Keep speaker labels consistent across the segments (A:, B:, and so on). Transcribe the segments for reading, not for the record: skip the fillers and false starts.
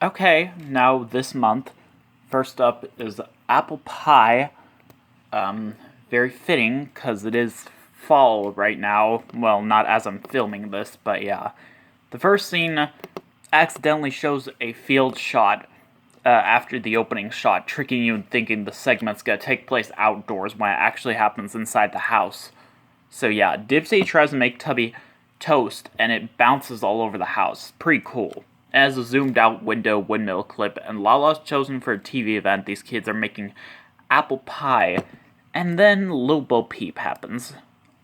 A: Okay, now this month, first up is apple pie. Very fitting because it is fall right now. Well, not as I'm filming this, but yeah. The first scene accidentally shows a field shot after the opening shot, tricking you into thinking the segment's gonna take place outdoors when it actually happens inside the house. So yeah, Dipsy tries to make Tubby toast, and it bounces all over the house. Pretty cool. As a zoomed out window windmill clip, and Lala's chosen for a TV event, these kids are making apple pie, and then Lil Bo Peep happens,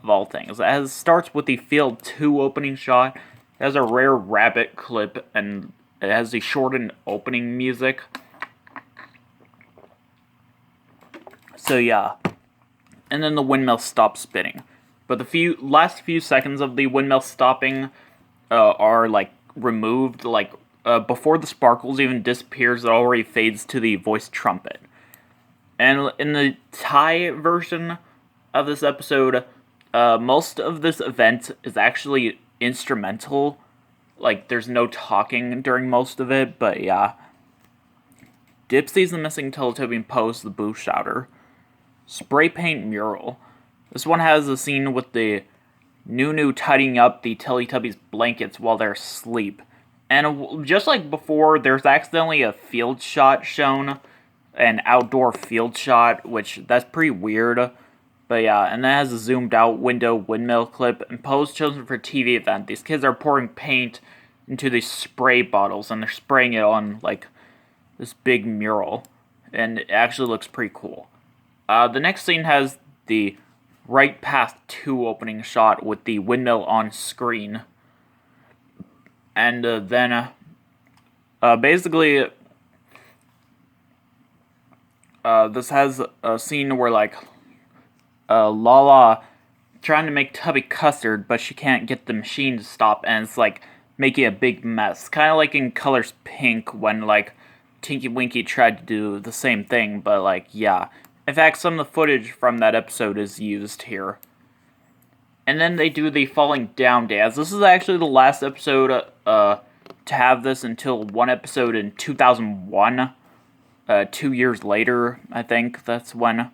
A: of all things. As it starts with the Field 2 opening shot, it has a rare rabbit clip, and it has the shortened opening music. So yeah. And then the windmill stops spinning. But the last few seconds of the windmill stopping are removed, before the sparkles even disappears, it already fades to the voice trumpet. And in the Thai version of this episode, most of this event is actually instrumental. Like, there's no talking during most of it, but yeah. Dipsy's the missing Teletubby and Poe's the Boo Shouter. Spray paint mural. This one has a scene with the Nunu tidying up the Teletubbies' blankets while they're asleep. And just like before, there's accidentally a field shot shown. An outdoor field shot, which that's pretty weird. But yeah, and that has a zoomed out window windmill clip. And Poe's chosen for TV event. These kids are pouring paint into these spray bottles, and they're spraying it on, this big mural. And it actually looks pretty cool. The next scene has the Right Path 2 opening shot with the windmill on screen. And then, basically, this has a scene where, Lala trying to make Tubby custard, but she can't get the machine to stop, and it's, making a big mess. Kind of like in Colors Pink when, Tinky Winky tried to do the same thing, but, yeah. In fact, some of the footage from that episode is used here. And then they do the falling down dance. This is actually the last episode to have this until one episode in 2001. 2 years later, I think that's when.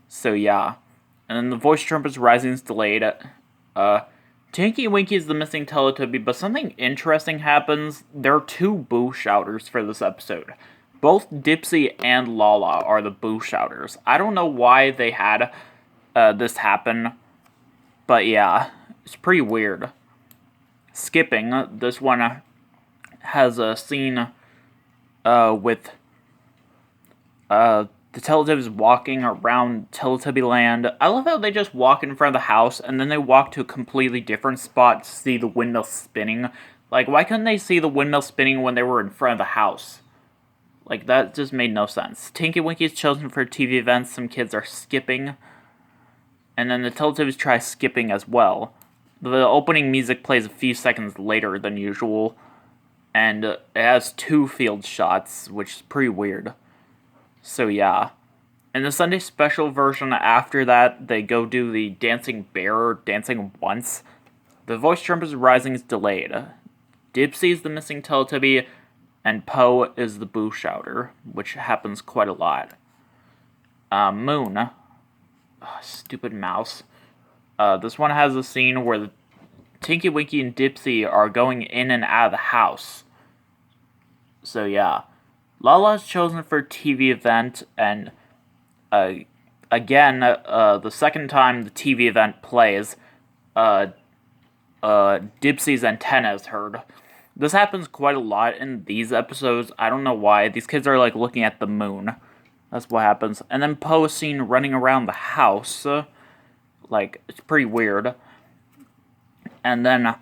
A: So yeah. And then the voice trumpet's rising is delayed. Tinky Winky is the missing Teletubby, but something interesting happens. There are 2 Boo Shouters for this episode. Both Dipsy and Lala are the Boo Shouters. I don't know why they had this happen, but yeah, it's pretty weird. Skipping, this one has a scene with the Teletubbies walking around Teletubby Land. I love how they just walk in front of the house, and then they walk to a completely different spot to see the windmill spinning. Why couldn't they see the windmill spinning when they were in front of the house? That just made no sense. Tinky Winky is chosen for TV events. Some kids are skipping. And then the Teletubbies try skipping as well. The opening music plays a few seconds later than usual. And it has 2 field shots, which is pretty weird. So yeah. In the Sunday special version after that, they go do the Dancing Bear, Dancing Once. The voice trumpet's rising is delayed. Dipsy is the missing Teletubby, and Poe is the Boo Shouter, which happens quite a lot. Moon. Stupid mouse. This one has a scene where the Tinky Winky and Dipsy are going in and out of the house. So yeah. Lala is chosen for a TV event, and again, the second time the TV event plays, Dipsy's antenna is heard. This happens quite a lot in these episodes. I don't know why. These kids are, looking at the moon. That's what happens. And then Poe is seen running around the house. It's pretty weird. And then,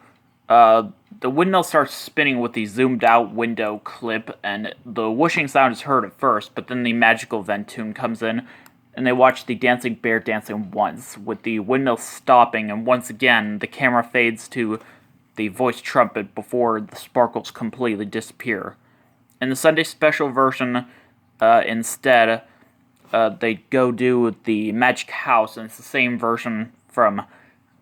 A: the windmill starts spinning with the zoomed-out window clip, and the whooshing sound is heard at first, but then the magical vent tune comes in, and they watch the Dancing Bear dancing once, with the windmill stopping, and once again, the camera fades to the voice trumpet before the sparkles completely disappear. In the Sunday special version, instead, they go do the Magic House, and it's the same version from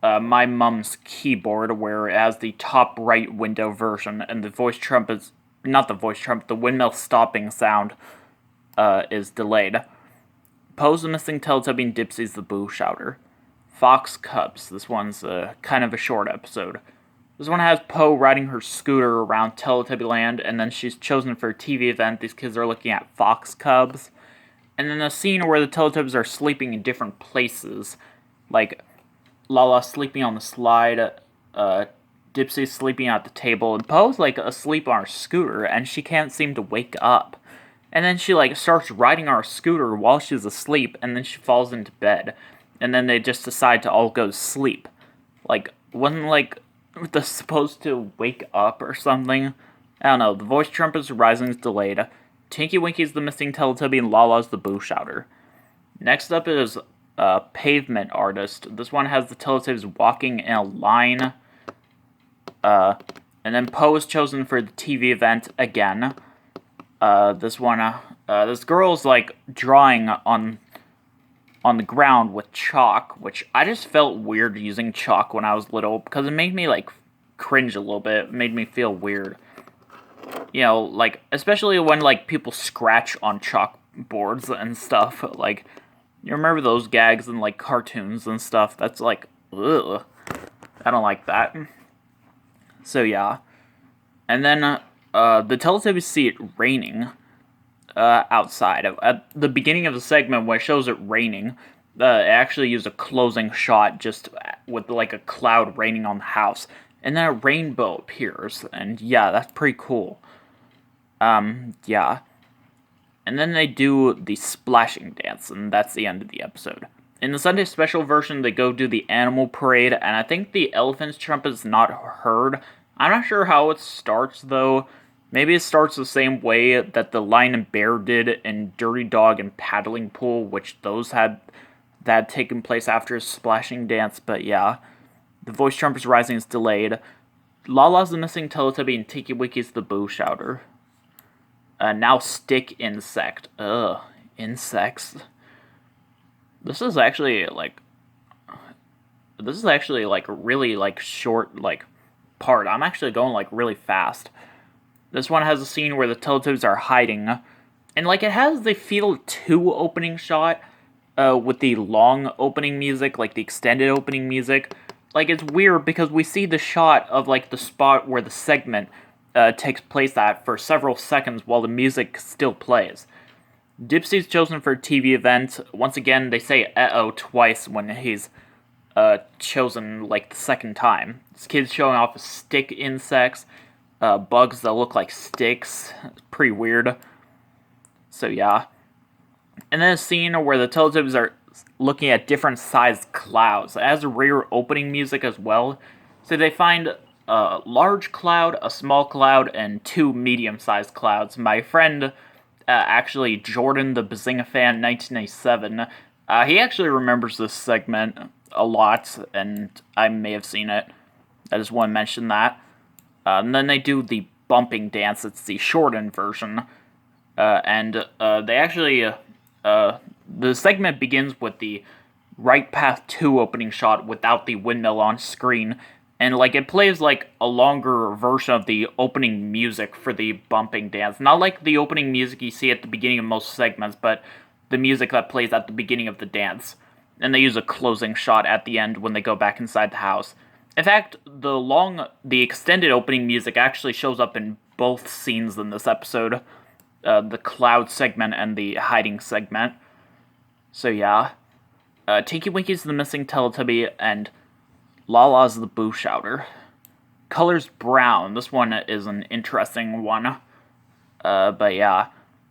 A: My Mum's Keyboard, where it has the top right window version, and the voice trumpet's not the voice trumpet, the windmill stopping sound is delayed. Poe's the missing Teletubby and Dipsy's the boo shouter. Fox Cubs. This one's kind of a short episode. This one has Poe riding her scooter around Teletubby Land, and then she's chosen for a TV event. These kids are looking at fox cubs. And then a scene where the Teletubbies are sleeping in different places. Like, Lala sleeping on the slide, Dipsy's sleeping at the table, and Poe's, like, asleep on her scooter, and she can't seem to wake up. And then she, like, starts riding on her scooter while she's asleep, and then she falls into bed. And then they just decide to all go to sleep. Like, wasn't, like, they're supposed to wake up or something? I don't know. The voice trumpet's rising is delayed. Tinky Winky's the missing Teletubby, and Lala's the boo shouter. Next up is Pavement Artist. This one has the Teletubbies walking in a line. And then Poe is chosen for the TV event again. This girl's, like, drawing on the ground with chalk, which I just felt weird using chalk when I was little, because it made me, like, cringe a little bit. It made me feel weird. You know, like, especially when, like, people scratch on chalkboards and stuff. Like, you remember those gags in, like, cartoons and stuff? That's, like, ugh. I don't like that. So, yeah. And then, the Teletubbies see it raining outside. At the beginning of the segment, when it shows it raining, it actually used a closing shot just with, like, a cloud raining on the house. And then a rainbow appears, and yeah, that's pretty cool. Yeah. And then they do the splashing dance, and that's the end of the episode. In the Sunday special version, they go do the animal parade, and I think the elephant's trumpet is not heard. I'm not sure how it starts, though. Maybe it starts the same way that the Lion and Bear did in Dirty Dog and Paddling Pool, which those had taken place after a splashing dance, but yeah. The voice trumpet's rising is delayed. Lala's the missing Teletubby, and Tinky Winky's the boo shouter. Now stick insect. Ugh, insects. This is actually, like, really, like, short, like, part. I'm actually going, like, really fast. This one has a scene where the Teletubbies are hiding. And, like, it has the Field 2 opening shot, with the long opening music, like, the extended opening music. Like, it's weird because we see the shot of, like, the spot where the segment takes place at for several seconds while the music still plays. Dipsy's chosen for a TV event. Once again, they say uh-oh twice when he's chosen, like, the second time. This kid's showing off stick insects, bugs that look like sticks. It's pretty weird. So, yeah. And then a scene where the Teletubbies are looking at different sized clouds. It has a rare opening music as well. So they find a large cloud, a small cloud, and 2 medium-sized clouds. My friend, actually, Jordan the Bazinga fan, 1997, he actually remembers this segment a lot, and I may have seen it. I just want to mention that. And then they do the bumping dance. It's the shortened version. And they actually... the segment begins with the Right Path 2 opening shot without the windmill on screen, and, like, it plays, like, a longer version of the opening music for the bumping dance. Not like the opening music you see at the beginning of most segments, but the music that plays at the beginning of the dance. And they use a closing shot at the end when they go back inside the house. In fact, the extended opening music actually shows up in both scenes in this episode. The cloud segment and the hiding segment. So yeah. Tinky Winky's the missing Teletubby, and Lala's the boo shouter. Color's brown. This one is an interesting one. But yeah.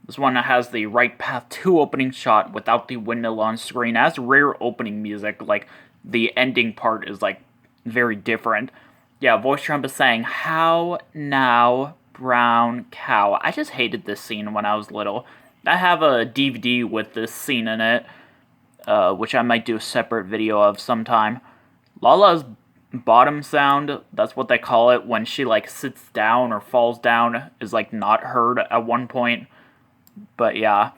A: This one has the Right Path 2 opening shot without the windmill on screen. It has rare opening music. Like, the ending part is, like, very different. Yeah, voice trumpet saying, "How now, brown cow." I just hated this scene when I was little. I have a DVD with this scene in it, which I might do a separate video of sometime. Lala's bottom sound, that's what they call it when she, like, sits down or falls down, is, like, not heard at one point. But yeah,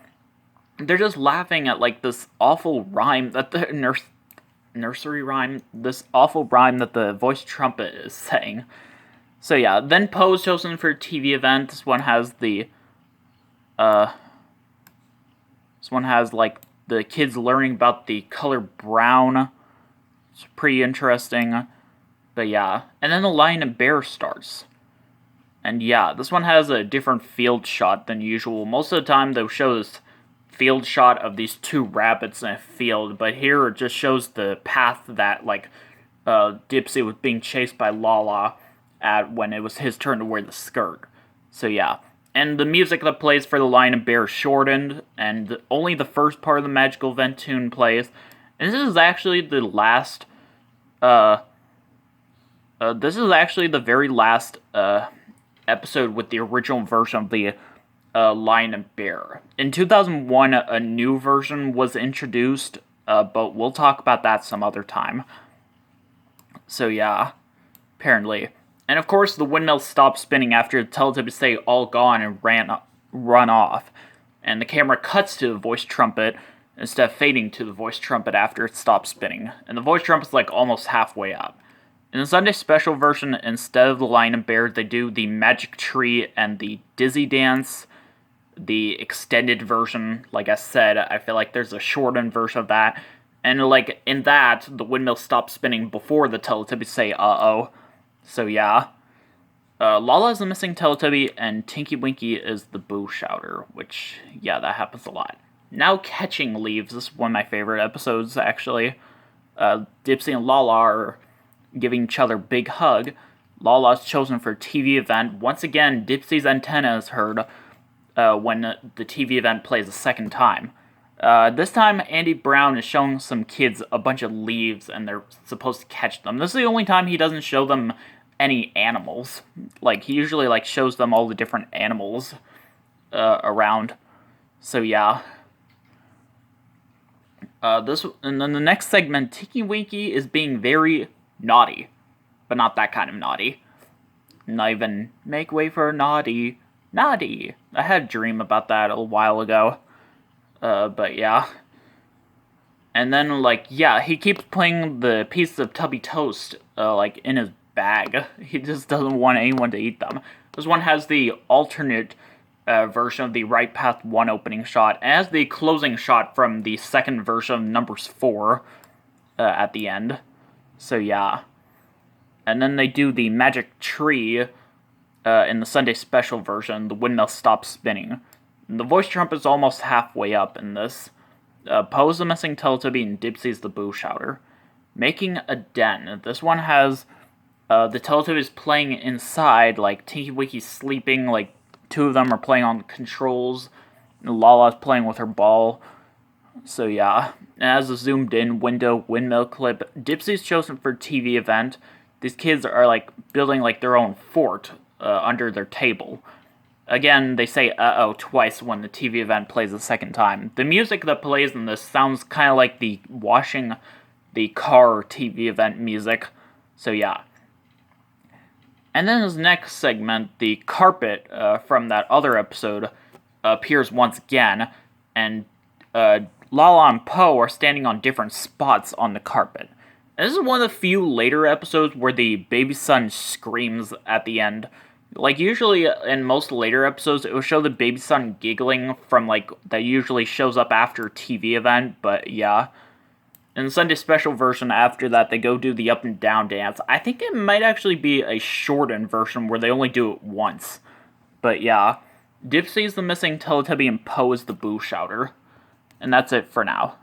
A: they're just laughing at, like, this awful rhyme that the nursery rhyme, this awful rhyme that the voice trumpet is saying. So yeah, then Poe is chosen for a TV event. This one has uh, like the kids learning about the color brown. It's pretty interesting. But yeah, and then the Lion and Bear starts. And yeah, this one has a different field shot than usual. Most of the time they'll show this field shot of these two rabbits in a field, but here it just shows the path that, like, Dipsy was being chased by Lala at when it was his turn to wear the skirt. So yeah. And the music that plays for the Lion and Bear is shortened, and only the first part of the magical event tune plays. And this is actually the last, this is actually the very last, episode with the original version of the Lion and Bear. In 2001, a new version was introduced, but we'll talk about that some other time. So yeah, apparently. And of course, the windmill stopped spinning after the Teletubbies say all gone and run off. And the camera cuts to the voice trumpet instead of fading to the voice trumpet after it stops spinning. And the voice trumpet's like almost halfway up. In the Sunday special version, instead of the Lion and Bear, they do the Magic Tree and the Dizzy Dance. The extended version, like I said, I feel like there's a shortened version of that. And like in that, the windmill stops spinning before the Teletubbies say uh-oh. So yeah. Lala is the missing Teletubby, and Tinky Winky is the boo shouter, which, yeah, that happens a lot. Now Catching leaves. This is one of my favorite episodes, actually. Dipsy and Lala are giving each other a big hug. Lala is chosen for a TV event. Once again, Dipsy's antenna is heard when the TV event plays a second time. This time, Andy Brown is showing some kids a bunch of leaves, and they're supposed to catch them. This is the only time he doesn't show them any animals. Like, he usually, like, shows them all the different animals around. So, yeah. And then the next segment, Tinky Winky is being very naughty. But not that kind of naughty. Not even, make way for naughty. Naughty. I had a dream about that a while ago. But yeah. And then, like, yeah, he keeps putting the pieces of Tubby Toast, like, in his bag. He just doesn't want anyone to eat them. This one has the alternate version of the Right Path 1 opening shot, as the closing shot from the second version of Numbers 4 at the end. So, yeah. And then they do the Magic Tree in the Sunday special version. The windmill stops spinning. And the voice trumpet is almost halfway up in this. Poe's the missing Teletubby and Dipsy's the boo shouter. Making a den. This one has the Teletubbies playing inside, like Tinky Winky's sleeping, like two of them are playing on the controls. And Lala's playing with her ball. So yeah. As a zoomed in window windmill clip, Dipsy's chosen for TV event. These kids are like building like their own fort under their table. Again, they say uh-oh twice when the TV event plays a second time. The music that plays in this sounds kind of like the washing the car TV event music. So yeah. And then his next segment, the carpet from that other episode, appears once again, and Lala and Poe are standing on different spots on the carpet. And this is one of the few later episodes where the baby son screams at the end. Like, usually in most later episodes, it will show the baby son giggling from, like, that usually shows up after a TV event, but yeah. In the Sunday special version, after that, they go do the up and down dance. I think it might actually be a shortened version where they only do it once. But yeah. Dipsy's the missing Teletubby and Poe is the boo shouter. And that's it for now.